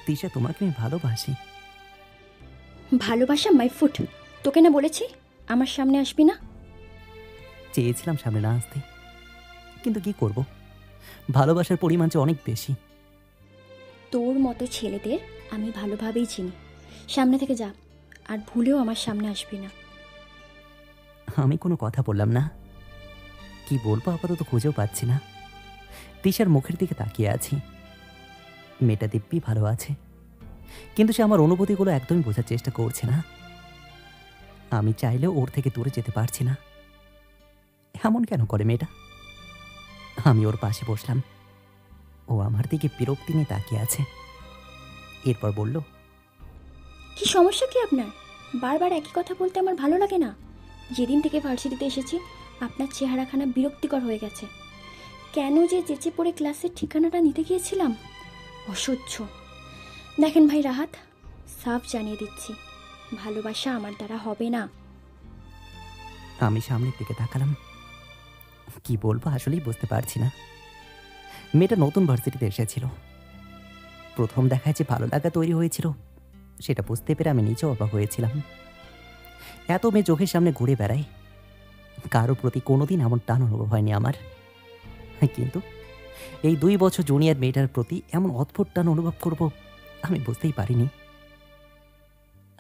তিশা, তোমাকে আমি ভালোবাসি। ভালোবাসা মাই ফুট। তোকে না বলেছি আমার সামনে আসবি না? চেয়েছিলাম সামনে না আসতে, কিন্তু কি করব, ভালোবাসার পরিমাণ যে অনেক বেশি। তোর মতো ছেলেদের আমি ভালোভাবেই চিনি। সামনে থেকে যা, আর ভুলেও আমার সামনে আসবি না। আমি কোনো কথা বললাম না। কি বলবো আপাতত খুঁজেও পাচ্ছি না। তিশার মুখের দিকে তাকিয়ে আছি। মেয়েটা দিব্যি ভালো আছে, কিন্তু সে আমার অনুভূতিগুলো একদমই বোঝার চেষ্টা করছে না। আমি চাইলেও ওর থেকে দূরে যেতে পারছি না। এমন কেন করে মেয়েটা? আমি ওর পাশে বসলাম। ও আমার দিকে বিরক্তি নিয়ে তাকিয়ে আছে। এরপর বলল, কি সমস্যা কি আপনার? বারবার একই কথা বলতে আমার ভালো লাগে না। যেদিন থেকে ভার্সিটিতে এসেছি আপনার চেহারাখানা বিরক্তিকর হয়ে গেছে। কেন যে চেঁচে পড়ে ক্লাসের ঠিকানাটা নিতে গিয়েছিলাম, অসহ্য। দেখেন ভাই রাহাত, সাফ জানিয়ে দিচ্ছি, ভালোবাসা আমার দ্বারা হবে না। আমি সামনের দিকে তাকালাম। কি বলবো আসলেই বুঝতে পারছি না। মেয়েটা নতুন ভার্সিটিতে এসেছিল। প্রথম দেখায় যে ভালো লাগা তৈরি হয়েছিল সেটা বুঝতে পেরে আমি নিজেও অবাক হয়েছিলাম। এত মেয়ে চোখের সামনে ঘুরে বেড়ায়, কারো প্রতি কোনোদিন এমন টান অনুভব হয়নি আমার। কিন্তু এই 2 বছর জুনিয়র মেয়েটার প্রতি এমন অদ্ভুত টান অনুভব করব আমি বুঝতেই পারিনি।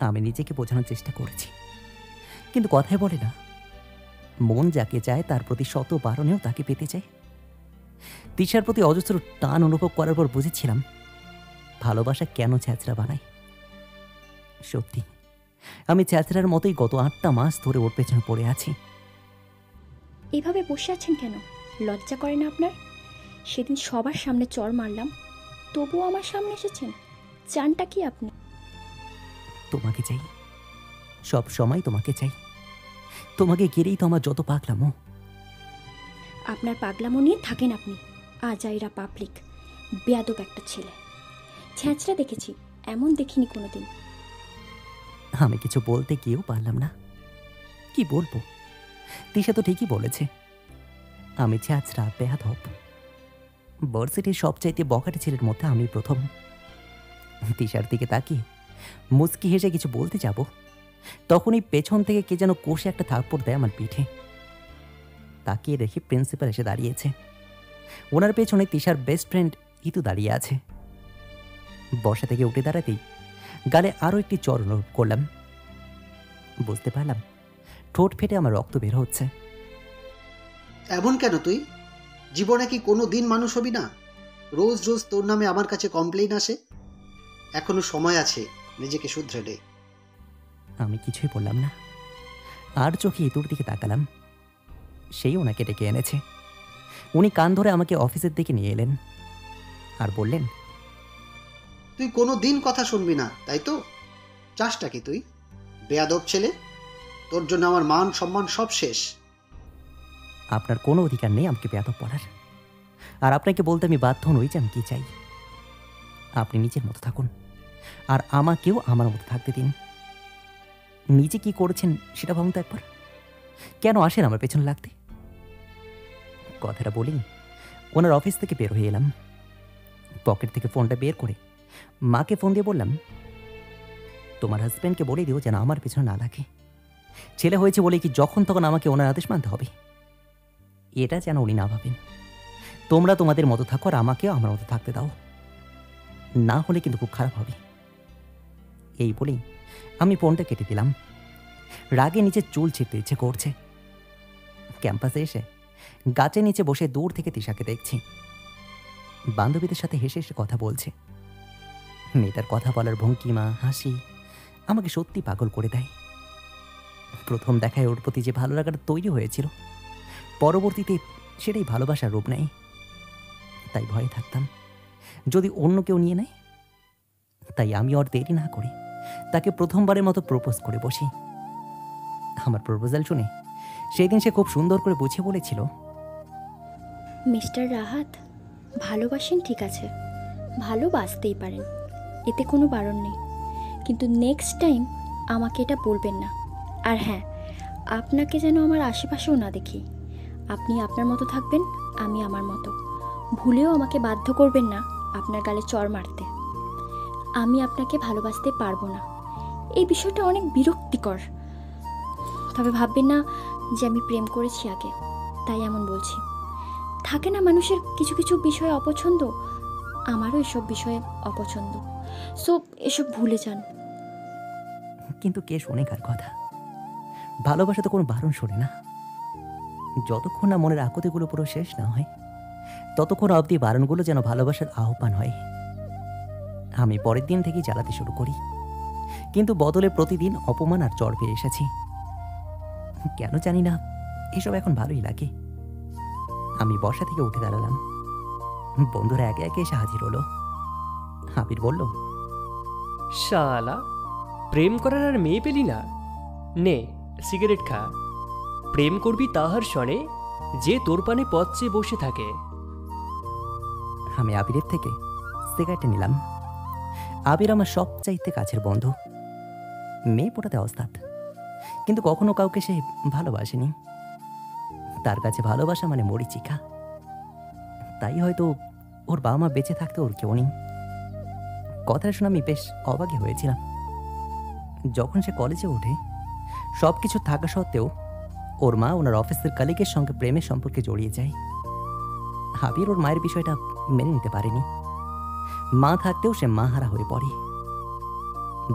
আমি নিজেকে বোঝানোর চেষ্টা করেছি, কিন্তু কথায় বলে না, মন যাকে চায় তার প্রতি শত বারণেও তাকে পেতে চায়। তিশার প্রতি অজস্র টান অনুভব করার পর বুঝেছিলাম ভালোবাসা কেন ছ্যাঁচড়া বানায়। সত্যি আমি ছ্যাঁচড়ার মতোই গত 8টা মাস ধরে ওর পেছনে পড়ে আছি। এভাবে বসে আছেন কেন? লজ্জা করে না আপনার? সেদিন সবার সামনে চড় মারলাম, তবুও আমার সামনে এসেছেন। চানটা কি আপনি? তোমাকে চাই, সব সময় তোমাকে চাই। তোমাকে ঘিরেই তো আমার যত পাগলামো। আপনার পাগলামো নিয়ে থাকেন আপনি। আজাইরা পাবলিক, বেয়াদব একটা ছেলে। ছ্যাঁচড়া দেখেছি, এমন দেখিনি কোনোদিন। আমি কিছু বলতে গিয়েও পারলাম না। কি বলবো? তিশা তো ঠিকই বলেছে, আমি ছ্যাঁচড়া বেয়াদব। ভার্সিটির সবচাইতে বখাটে ছেলের মধ্যে আমি প্রথম। তিশার দিকে তাকিয়ে মুচকি হেসে কিছু বলতে যাব, তখনই পেছন থেকে কে যেন কষে একটা থাপ্পড় দেয় আমার পিঠে। তাকিয়ে দেখি প্রিন্সিপাল এসে দাঁড়িয়েছে। ওনার পেছনে তিশার বেস্ট ফ্রেন্ড ইতু দাঁড়িয়ে আছে। বসা থেকে উঠে দাঁড়াতেই গালে আরও একটি চড় অনুভব করলাম। বুঝতে পারলাম ঠোঁট ফেটে আমার রক্ত বের হচ্ছে। এমন কেন তুই? জীবনে কি কোনো দিন মানুষ হবি না? রোজ রোজ তোর নামে আমার কাছে কমপ্লেইন আসে। এখনো সময় আছে, নিজেকে শুধরে নে। আমি কিছুই বললাম না, আর চোখে ইতুর দিকে তাকালাম। সেই ওনাকে ডেকে এনেছে। উনি কান ধরে আমাকে অফিসের দিকে নিয়ে এলেন আর বললেন, তুই কোনো দিন কথা শুনবি না, তাই তো? চাসটা কি তুই? বেয়াদব ছেলে, তোর জন্য আমার মান সম্মান সব শেষ। আপনার কোনো অধিকার নেই আমাকে বেয়াদব বলার। আর আপনাকে বলতে আমি বাধ্য নই যে আমি কি চাই। আপনি নিজের মতো থাকুন, আর আমাকেও আমার মতো থাকতে দিন। নিজে কি করেছেন সেটা ভাবুন তো একবার। কেন আসেন আমার পেছনে লাগতে? কথাটা বলি ওনার অফিস থেকে বের হয়ে এলাম। পকেট থেকে ফোনটা বের করে মাকে ফোন দিয়ে বললাম, তোমার হাজব্যান্ডকে বলে দিও যেন আমার পেছনে না লাগে। ছেলে হয়েছে বলে কি যখন তখন আমাকে ওনার আদেশ মানতে হবে? এটা যেন উনি না ভাবেন। তোমরা তোমাদের মতো থাকো আর আমাকেও আমার মতো থাকতে দাও, না হলে কিন্তু খুব খারাপ হবে। এই বলেই আমি ফোনটা কেটে দিলাম। রাগে নিচে চুল ছিঁড়তে ইচ্ছে করছে। ক্যাম্পাসে এসে গাছের নিচে বসে দূর থেকে তিশাকে দেখছি। বান্ধবীদের সাথে হেসে হেসে কথা বলছে। মেয়েটার কথা বলার ভঙ্গিমা, হাসি আমাকে সত্যি পাগল করে দেয়। প্রথম দেখায় ওর প্রতি যে ভালো লাগাটা তৈরি হয়েছিল, পরবর্তীতে সেটাই ভালোবাসার রূপ নেয়। তাই ভয়ে থাকতাম যদি অন্য কেউ নিয়ে নেয়। তাই আমি ওর দেরি না করে তাকে প্রথমবারের মতো প্রপোজ করে বসি। আমার প্রপোজাল শুনে সেদিন সে খুব সুন্দর করে বুঝে বলেছিল, মিস্টার রাহাত, ভালোবাসেন ঠিক আছে, ভালোবাসতেই পারেন, এতে কোনো বারণ নেই, কিন্তু নেক্সট টাইম আমাকে এটা বলবেন না। আর হ্যাঁ, আপনাকে যেন আমার আশেপাশেও না দেখি। আপনি আপনার মতো থাকবেন, আমি আমার মতো। ভুলেও আমাকে বাধ্য করবেন না আপনার গালে চড় মারতে। আমি আপনাকে ভালোবাসতে পারবো না। এই বিষয়টা অনেক বিরক্তিকর। তবে ভাববেন না যে আমি প্রেম করেছি আগে, তাই এমন বলছি। থাকে না মানুষের কিছু কিছু বিষয়ে অপছন্দ, আমারও এসব বিষয়ে অপছন্দ। সো এসব ভুলে যান। কিন্তু কে শোনে কার কথা? ভালোবাসা তো কোনো বারণ শোনে না। যতক্ষণ না মনের আকুতিগুলো পুরো শেষ না হয়, ততক্ষণ অবধি বারণগুলো যেন ভালোবাসার আহ্বান হয়। আমি পরের দিন থেকেই জ্বালাতে শুরু করি, কিন্তু বদলে প্রতিদিন অপমান আর চড় পেয়ে এসেছি। কেন জানি না, এসব এখন ভালোই লাগে। আমি বসা থেকে উঠে দাঁড়ালাম। বন্ধুরা একে একে এসে হাজির হলো। আবির বলল, শালা, প্রেম করার আর মেয়ে পেলি না? নে সিগারেট খা। প্রেম করবি তাহার সনে যে তোর পানে পথ চেয়ে বসে থাকে। আমি আবিরের থেকে সিগারেট নিলাম। আবির আমার সবচাইতে কাছের বন্ধু। মেয়ে পটাতে ওস্তাদ, কিন্তু কখনো কাউকে সে ভালোবাসেনি। তার কাছে ভালোবাসা মানে মরিচিকা। তাই হয়তো ওর বাবা মা বেঁচে থাকতে ওর কেউ নেই। কথাটা শুনে আমি বেশ অবাকই হয়েছিলাম। যখন সে কলেজে ওঠে, সব কিছু থাকা সত্ত্বেও ওর মা ওনার অফিসের কলিগের সঙ্গে প্রেমের সম্পর্কে জড়িয়ে যায়। আবির ওর মায়ের বিষয়টা মেনে নিতে পারেনি। মা থাকতেও সে মাহারা হয়ে পড়ে।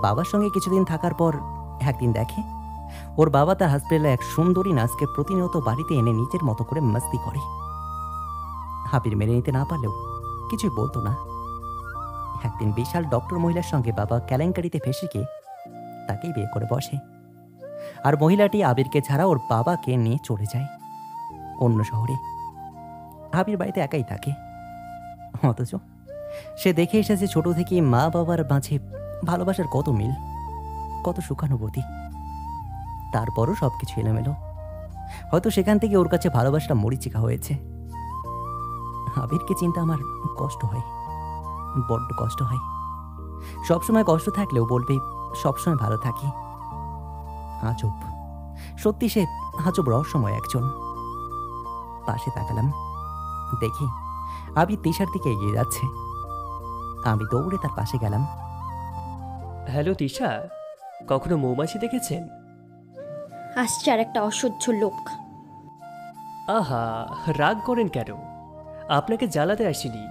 বাবার সঙ্গে কিছুদিন থাকার পর একদিন দেখে ওর বাবা তার হসপিটালে এক সুন্দরী নার্সকে প্রতিনিয়ত বাড়িতে এনে নিজের মতো করে মাস্তি করে। আবির মেনে নিতে না পারলেও কিছুই বলতো না। একদিন বিশাল ডক্টর মহিলার সঙ্গে বাবা কেলেঙ্কারিতে ফেঁসে গিয়ে তাকেই বিয়ে করে বসে। আর মহিলাটি আবিরকে ছাড়া ওর বাবাকে নিয়ে চলে যায় অন্য শহরে। আবির বাড়িতে একাই থাকে। অথচ সে দেখে এসেছে ছোট থেকেই মা বাবার মাঝে ভালোবাসার কত মিল, কত সুখানুভূতি। তারপরও সবকিছু এলোমেলো। হয়তো সেখান থেকে ওর কাছে ভালোবাসাটা মরিচিকা হয়েছে। আবিরকে চিন্তা আমার কষ্ট হয়, বড্ড কষ্ট হয়। সবসময় কষ্ট থাকলেও বলবে সবসময় ভালো থাকি। আজব, সত্যি সে আজব রহস্যময় একজন। পাশে তাকালাম, দেখি আবির তিশার দিকে এগিয়ে যাচ্ছে। আমি দৌড়ে তার পাশে গেলাম। হ্যালো তিশা, কখনো মৌমাছি দেখেছেন? আসছে আর একটা অসহ্য লোক। আহা, রাগ করেন কেন? আপনাকে জ্বালাতে আসিনি।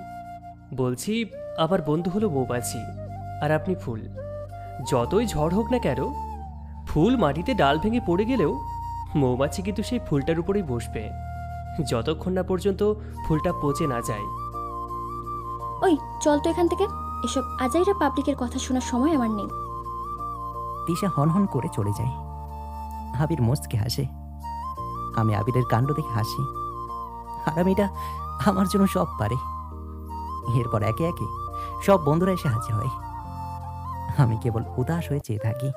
বলছি, আমার বন্ধু হলো মৌমাছি আর আপনি ফুল। যতই ঝড় হোক না কেন, ফুল মাটিতে ডাল ভেঙে পড়ে গেলেও মৌমাছি কিন্তু সেই ফুলটার উপরেই বসবে, যতক্ষণ না পর্যন্ত ফুলটা পচে না যায়। ওই চল তো এখান থেকে। এসব আজাইরা পাবলিকের কথা শোনার সময় আমার নেই। তিশা হনহন করে চলে যায়। আবির মুচকে হাসে। আমি আবিরের কাণ্ড দেখে হাসি। হারামিটা আমার জন্য সব পারে। এরপর একে একে সব বন্ধুরা এসে হাজির হয়। আমি কেবল উদাস হয়ে চেয়ে থাকি।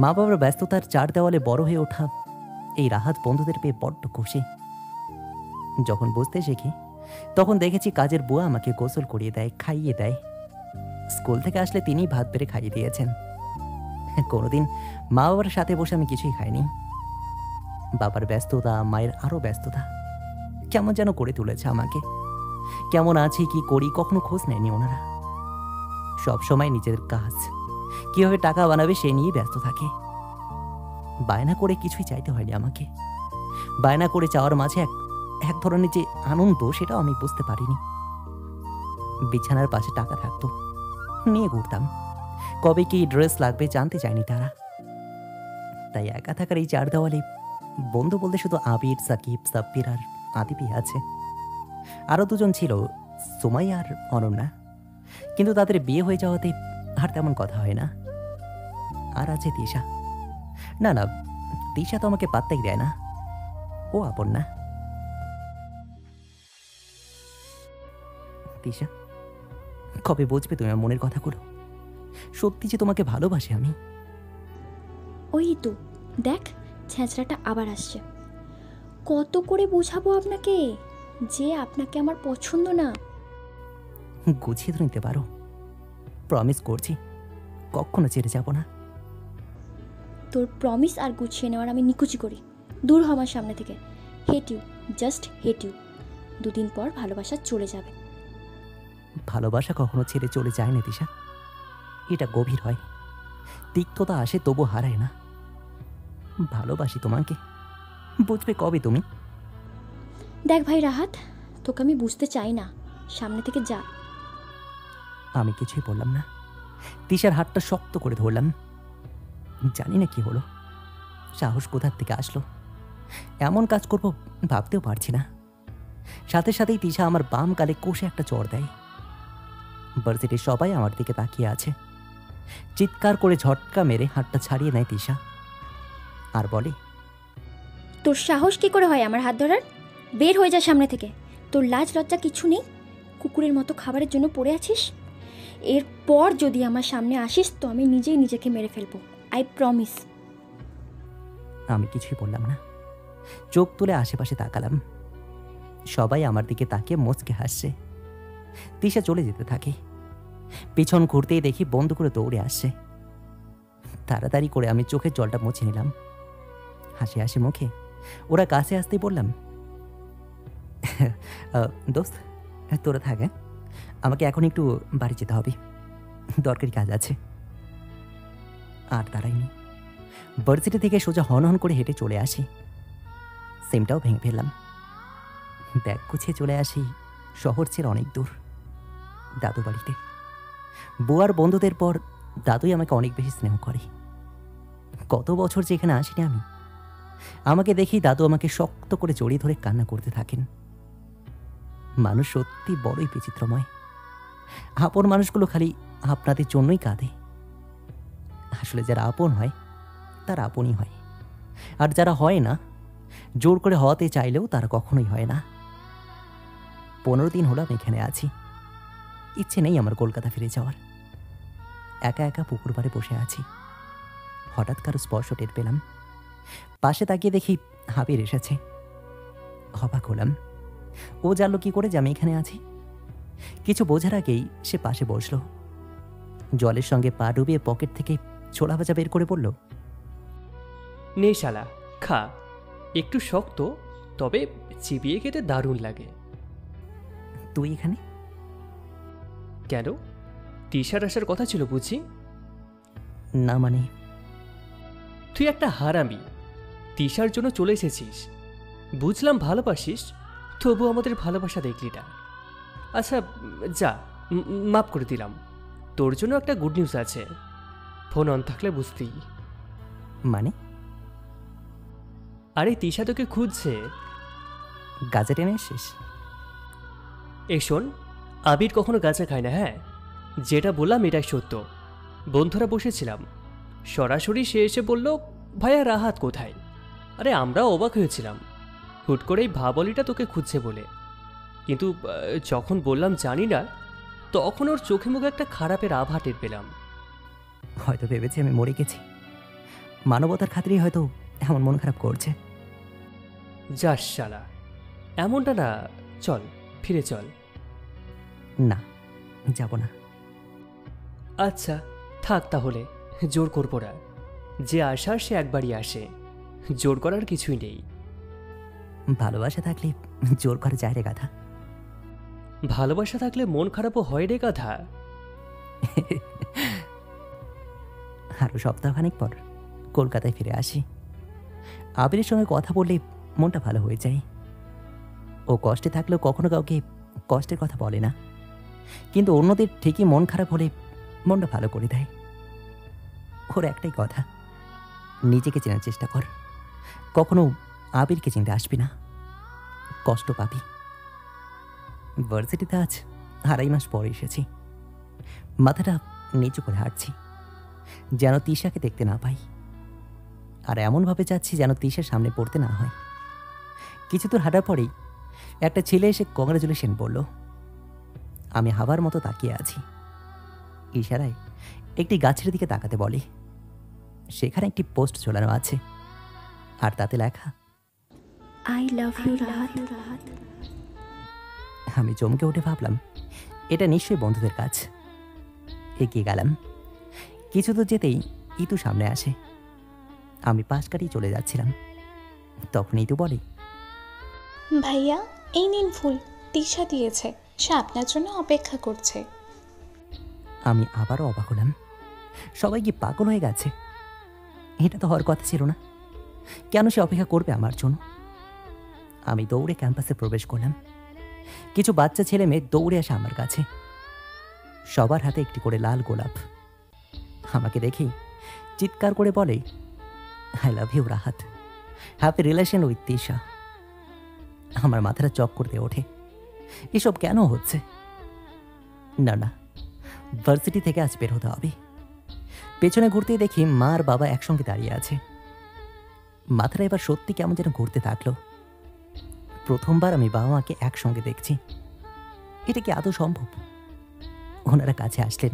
মা বাবার ব্যস্ততার চার দেওয়ালে বড় হয়ে ওঠা এই রাহাত বন্ধুদের পেয়ে বড্ড খুশি। যখন বুঝতে শিখি, তখন দেখেছি কাজের বুয়া আমাকে গোসল করিয়ে দেয়, খাইয়ে দেয়। স্কুল থেকে আসলে তিনিই ভাত বেড়ে খাইয়ে দিয়েছেন। কোনোদিন মা বাবার সাথে বসে আমি কিছুই খাইনি। বাবার ব্যস্ততা, মায়ের আরও ব্যস্ততা কেমন যেন করে তুলেছে আমাকে। কেমন আছি, কি করি, কখনো খোঁজ নেয়নি ওনারা। সবসময় নিজের কাজ, কিভাবে টাকা বানাবে সে নিয়েই ব্যস্ত থাকে। বায়না করে কিছুই চাইতে হয়নি আমাকে। বায়না করে চাওয়ার মাঝে এক ধরনের যে আনন্দ, সেটাও আমি বুঝতে পারিনি। বিছানার পাশে টাকা থাকতো, নিয়ে ঘুরতাম। কবে কি ড্রেস লাগবে জানতে চায়নি তারা। তাই একা থাকার এই চার দেওয়ালে বন্ধু বলতে শুধু আবির, সাকিব, সাব্বির আর আদিপি আছে। আরও দুজন ছিল, সুমাই আর অনন্যা, কিন্তু তাদের বিয়ে হয়ে যাওয়াতে আর তেমন কথা হয় না। আর আছে তিশা। না না, তিশা তো আমাকে পাত্তাই দেয় না, ও আপন না। তিশা, কবে বুঝবে তুমি আমার মনের কথাগুলো? সত্যি যে তোমাকে ভালোবাসি আমি। ওই তো দেখ, ছেঁচড়াটা আবার আসছে। কত করে বোঝাবো আপনাকে যে আপনাকে আমার পছন্দ না? গুছিয়ে তো নিতে পারো। প্রমিস করছি কখনো ছেড়ে যাব না। তোর প্রমিস আর গুছিয়ে নেওয়ার আমি নিকুচি করি। দূর হ আমার সামনে থেকে। Hate you, just hate you. দুদিন পর ভালোবাসা চলে যাবে। ভালোবাসা কখনো ছেড়ে চলে যায় না তিশা। এটা গভীর হয়, তিক্ততা আসে তবু হারায় না। ভালোবাসি তোমাকে, বুঝবে কবে তুমি? দেখ ভাই রাহাত, তোকে আমি বুঝতে চাই না, সামনে থেকে যা। আমি কিছুই বললাম না। তিশার হাতটা শক্ত করে ধরলাম। জানি না কি হলো, সাহস কোথার থেকে আসলো। এমন কাজ করব ভাবতেও পারছি না। সাথে সাথেই তিশা আমার বাম গালে কষে একটা চড় দেয়। ভার্সিটির সবাই আমার দিকে তাকিয়ে আছে। চিৎকার করে ঝটকা মেরে হাতটা ছাড়িয়ে নেয় তিশা আর বলে, তোর সাহস কি করে হয় আমার হাত ধরার? বের হয়ে যা সামনে থেকে। তোর লাজ লজ্জা কিছু নেই? কুকুরের মতো খাবারের জন্য পড়ে আছিস। এরপর যদি আমার সামনে আসিস তো আমি নিজেই নিজেকে মেরে ফেলবো, আই প্রমিস। আমি কিছুই বললাম না। চোখ তুলে আশেপাশে তাকালাম। সবাই আমার দিকে তাকিয়ে মুচকে হাসছে। তিশা চলে যেতে থাকে। পিছন ঘুরতেই দেখি বন্ধ করে দৌড়ে আসছে। তাড়াতাড়ি করে আমি চোখের জলটা মুছে নিলাম। হাসি হাসি মুখে ওরা কাছে আসতেই বললাম, দোস্ত তোরা থাক, আমাকে এখন একটু বাড়ি যেতে হবে, দরকারি কাজ আছে। আর দাঁড়াইনি, ভার্সিটি থেকে সোজা হন হন করে হেঁটে চলে আসি। সিমটাও ভেঙে ফেললাম। ব্যাগ গুছিয়ে চলে আসি শহর ছেড়ে অনেক দূর, দাদু বাড়িতে। বুয়ার বন্ধুদের পর দাদুই আমাকে অনেক বেশি স্নেহ করে। কত বছর যেখানে আসিনি আমি। আমাকে দেখেই দাদু আমাকে শক্ত করে জড়িয়ে ধরে কান্না করতে থাকেন। মানুষ সত্যি বড়ই বিচিত্রময়। আপন মানুষগুলো খালি আপনাদের জন্যই কাঁদে। আসলে যারা আপন হয় তারা আপনই হয়, আর যারা হয় না, জোর করে হওয়াতে চাইলেও তারা কখনোই হয় না। 15 দিন হলো আমি এখানে আছি। ইচ্ছে নেই আমার কলকাতা ফিরে যাওয়ার। একা একা পুকুর পাড়ে বসে আছি। হঠাৎ কারো স্পর্শ টের পেলাম। পাশে তাকিয়ে দেখি হাবির এসেছে। অবাক হলাম। ও জানলো কি করে যে আমি এখানে আছি? কিছু বোঝার আগেই সে পাশে বসলো। জলের সঙ্গে পা ডুবিয়ে পকেট থেকে ছোলা ভাজা বের করে বলল, নে শালা, খা। একটু শক্ত, তবে চিবিয়ে খেতে দারুণ লাগে। তুই এখানে? কেন, টিশার আসার কথা ছিল বুঝি? না মানে, তুই একটা হারামি, তিশার জন্য চলে এসেছিস। বুঝলাম ভালোবাসিস, তবু আমাদের ভালোবাসা দেখলি না। আচ্ছা যা, মাফ করে দিলাম। তোর জন্য একটা গুড নিউজ আছে, ফোন অন থাকলে বুঝতেই। মানে? আরে তিশা তোকে খুঁজছে। গাজা টেনে এসেছিস? এই শোন, আবির কখনো গাঁজা খায় না। হ্যাঁ, যেটা বললাম এটাই সত্য। বন্ধুরা বসেছিলাম, সরাসরি সে এসে বলল, ভাইয়া রাহাত কোথায়? আরে আমরাও অবাক হয়েছিলাম, হুট করেই ভাবলিটা তোকে খুঁজছে বলে। কিন্তু যখন বললাম জানি না, তখন ওর চোখে মুখে একটা খারাপের আভা টের পেলাম। হয়তো ভেবেছি আমি মরে গেছি। মানবতার খাতিরেই হয়তো এমন মন খারাপ করছে। যাস শালা, এমনটা না, চল ফিরে চল। না, যাব না। আচ্ছা থাক তাহলে, জোর করবো না। যে আসার সে একবারই আসে, জোর করার কিছুই নেই। ভালোবাসা থাকলে জোর করে যায় রে গাধা। ভালোবাসা থাকলে মন খারাপও হয় রে গাধা। আরও সপ্তাহখানেক পর কলকাতায় ফিরে আসি। আবিরের সঙ্গে কথা বললে মনটা ভালো হয়ে যায়। ও কষ্টে থাকলেও কখনো কাউকে কষ্টের কথা বলে না, কিন্তু অন্যদের ঠিকই মন খারাপ হলে মনটা ভালো করে দেয়। ওর একটাই কথা, নিজেকে চেনার চেষ্টা কর, কখনো আবিরকে চিনতে আসবি না, কষ্ট পাবি। ভার্সিটিতে আজ 2.5 মাস পরে এসেছি। মাথাটা নিচু করে হাঁটছি, যেন তিশাকে দেখতে না পাই। আর এমনভাবে যাচ্ছি যেন তিশার সামনে পড়তে না হয়। কিছু দূর হাঁটার পরেই একটা ছেলে এসে কংগ্রাচুলেশন বলল। আমি হাওয়ার মতো তাকিয়ে আছি। ইশারায় একটি গাছের দিকে তাকাতে বলে। সেখানে একটি পোস্ট ঝোলানো আছে, আর তাতে লেখা, আই লাভ ইউ রাহাত। আমি চমকে উঠে ভাবলাম এটা নিশ্চয়ই বন্ধুদের কাজ। এগিয়ে গেলাম। কিছু দূর যেতেই ইতু সামনে আসে। আমি পাশ কাটিয়ে চলে যাচ্ছিলাম, তখন ইতু বলে, ভাইয়া এই নিন ফুল, তিশা দিয়েছে, সে আপনার জন্য অপেক্ষা করছে। আমি আবারও অবাক হলাম। সবাই কি পাগল হয়ে গেছে? এটা তো হওয়ার কথা ছিল না। কেন সে অপেক্ষা করবে আমার জন্য? আমি দৌড়ে ক্যাম্পাসে প্রবেশ করলাম। কিছু বাচ্চা ছেলে মেয়ে দৌড়ে আসে আমার কাছে, সবার হাতে একটি করে লাল গোলাপ। আমাকে দেখেই চিৎকার করে বলে, I love you Rahat, happy relation with Tisha. আমার মাথাটা চক্কর দিয়ে ওঠে। এসব কেন হচ্ছে? না না, ভার্সিটি থেকে আজ বের হতে হবে। পেছনে ঘুরতেই দেখি মা আর বাবা একসঙ্গে দাঁড়িয়ে আছে। মাথাটা এবার সত্যি কেমন যেন ঘুরতে থাকলো। প্রথমবার আমি বাবা মাকে একসঙ্গে দেখছি। এটা কি আদৌ সম্ভব? ওনারা কাছে আসলেন,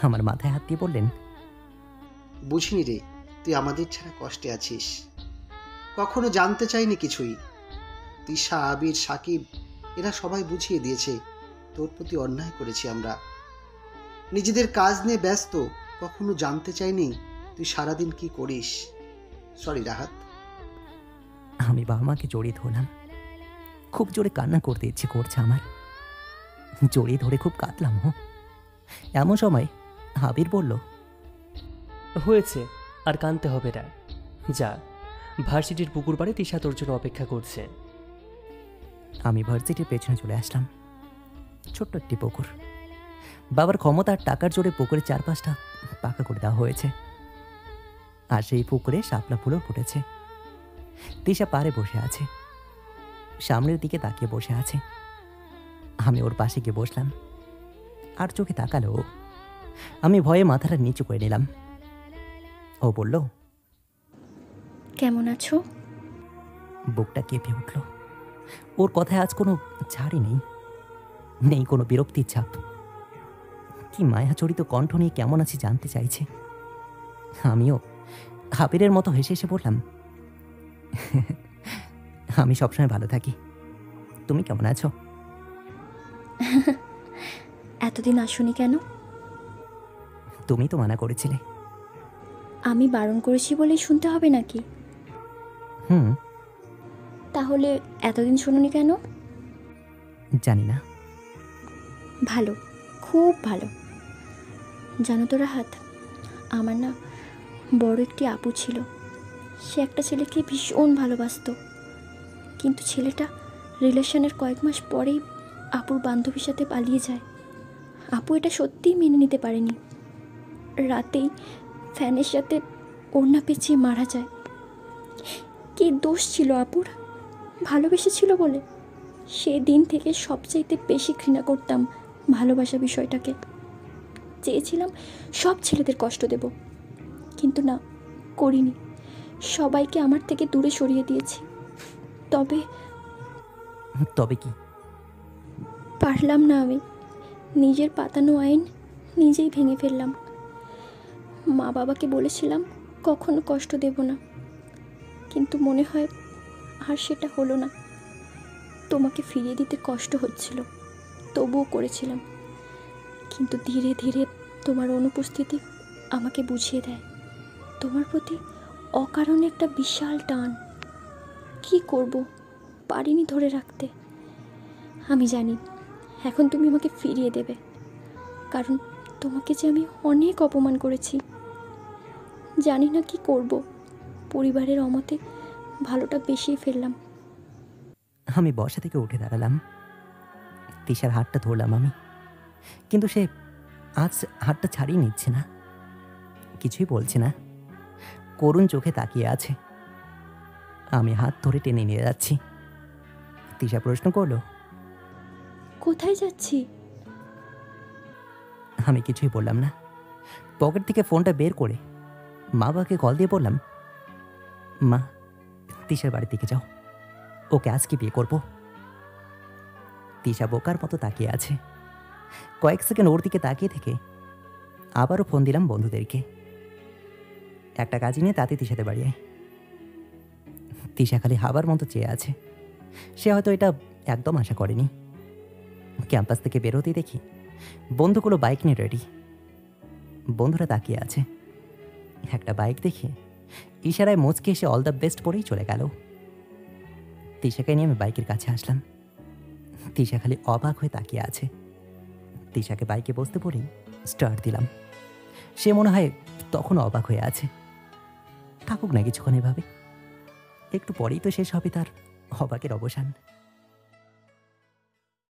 আমার মাথায় হাত দিয়ে বললেন, বুঝিনি রে, তুই আমাদের ছাড়া কষ্টে আছিস। কখনো জানতে চাইনি কিছুই। তিশা, আবির, সাকিব এরা সবাই বুঝিয়ে দিয়েছে তোর প্রতি অন্যায় করেছি আমরা। নিজেদের কাজ নিয়ে ব্যস্ত, কখনো জানতে চাইনি তুই সারাদিন কি করিস। সরি রাহাত। আমি বাবা মাকে জড়িয়ে ধরলাম। খুব জোরে কান্না করতে ইচ্ছে করছে আমার। জড়িয়ে ধরে খুব কাঁদলাম। এমন সময় আবির বলল, হয়েছে, আর কাঁদতে হবে না। যা, ভার্সিটির পুকুর পাড়ে তিশা তোর জন্য অপেক্ষা করছে। আমি ভার্সিটির পেছনে চলে আসলাম। ছোট্ট একটি পুকুর। বাবার ক্ষমতা আর টাকার জোরে পুকুরের চারপাশটা পাকা করে দেওয়া হয়েছে। আর সেই পুকুরে শাপলা ফুলও ফুটেছে। তিশা পাড়ে বসে আছে, সামনের দিকে তাকিয়ে বসে আছে। আমি ওর পাশে গিয়ে বসলাম, আর চোখে তাকালো ও। আমি ভয়ে মাথাটা নিচু করে নিলাম। ও বলল, কেমন আছো? বুকটা কেঁপে উঠল। ওর কথায় আজ কোনো ছাড়ই নেই, নেই কোনো বিরক্তির ছাপ। কি মায়াচরিত কণ্ঠ নিয়ে কেমন আছি জানতে চাইছে। আমিও আবিরের মতো হেসে হেসে বললাম, আমি সবসময় ভালো থাকি। তুমি কেমন আছো? এতদিন আসোনি কেন? তুমি তো মানা করেছিলে। আমি বারণ করেছি বলেই শুনতে হবে নাকি? হুম। তাহলে এতদিন শোনোনি কেন? জানি না। ভালো, খুব ভালো। জানো তো রাহাত, আমার না বড় একটি আপু ছিল। সে একটা ছেলেকে ভীষণ ভালোবাসতো, কিন্তু ছেলেটা রিলেশনের কয়েক মাস পরেই আপুর বান্ধবীর সাথে পালিয়ে যায়। আপু এটা সত্যিই মেনে নিতে পারেনি। রাতেই ফ্যানের সাথে ওড়না পেঁচিয়ে মারা যায়। কি দোষ ছিল আপুর? ভালোবেসেছিল বলে। সেদিন থেকে সবচাইতে বেশি ঘৃণা করতাম ভালোবাসা বিষয়টাকে। চেয়েছিলাম সব ছেলেদের কষ্ট দেব, কিন্তু না, করিনি। সবাইকে আমার থেকে দূরে সরিয়ে দিয়েছি। তবে তবে কি? পারলাম না আমি। নিজের পাতানো আইন নিজেই ভেঙে ফেললাম। মা বাবাকে বলেছিলাম কখনো কষ্ট দেব না, কিন্তু মনে হয় আর সেটা হলো না। তোমাকে ফিরিয়ে দিতে কষ্ট হচ্ছিল, তবুও করেছিলাম। কিন্তু ধীরে ধীরে তোমার অনুপস্থিতি আমাকে বুঝিয়ে দেয় তোমার প্রতি অকারণে একটা বিশাল টান। কি করব, পারিনি ধরে রাখতে। আমি জানি এখন তুমি আমাকে ফিরিয়ে দেবে, কারণ তোমাকে যে আমি অনেক অপমান করেছি। জানি না কি করব, পরিবারের অমতে ভালোটা বেশিই ফেললাম। আমি বসা থেকে উঠে দাঁড়ালাম। তিশার হাতটা ধরলাম আমি, কিন্তু সে আজ হাতটা ছাড়িয়ে নিচ্ছে না, কিছুই বলছে না, করুণ চোখে তাকিয়ে আছে। আমি হাত ধরে টেনে নিয়ে যাচ্ছি। তিশা প্রশ্ন করলো, কোথায় যাচ্ছি? আমি কিছুই বললাম না। পকেট থেকে ফোনটা বের করে মা বাবাকে কল দিয়ে বললাম, মা, তিশার বাড়ির দিকে যাও, ওকে আজকে বিয়ে করব। তিশা বোকার মতো তাকিয়ে আছে। কয়েক সেকেন্ড ওর দিকে তাকিয়ে থেকে আবারও ফোন দিলাম বন্ধুদেরকে। একটা কাজ নিয়ে তাতে তিশাতে বাড়ি আয়। তিশা খালি হাবার মতো চেয়ে আছে। সে হয়তো এটা একদম আশা করেনি। ক্যাম্পাস থেকে বেরোতেই দেখি বন্ধুগুলো বাইক নিয়ে রেডি। বন্ধুরা তাকিয়ে আছে। একটা বাইক দেখে ইশারায় মুচকে এসে অল দ্য বেস্ট পরেই চলে গেল। তিশাকে নিয়ে আমি বাইকের কাছে আসলাম। তিশা খালি অবাক হয়ে তাকিয়ে আছে। তিশাকে বাইকে বসতে পড়েই স্টার্ট দিলাম। সে মনে হয় তখন অবাক হয়ে আছে। থাকুক না কিছুক্ষণ এভাবে, একটু পরেই তো শেষ হবে তার অবাকের অবসান।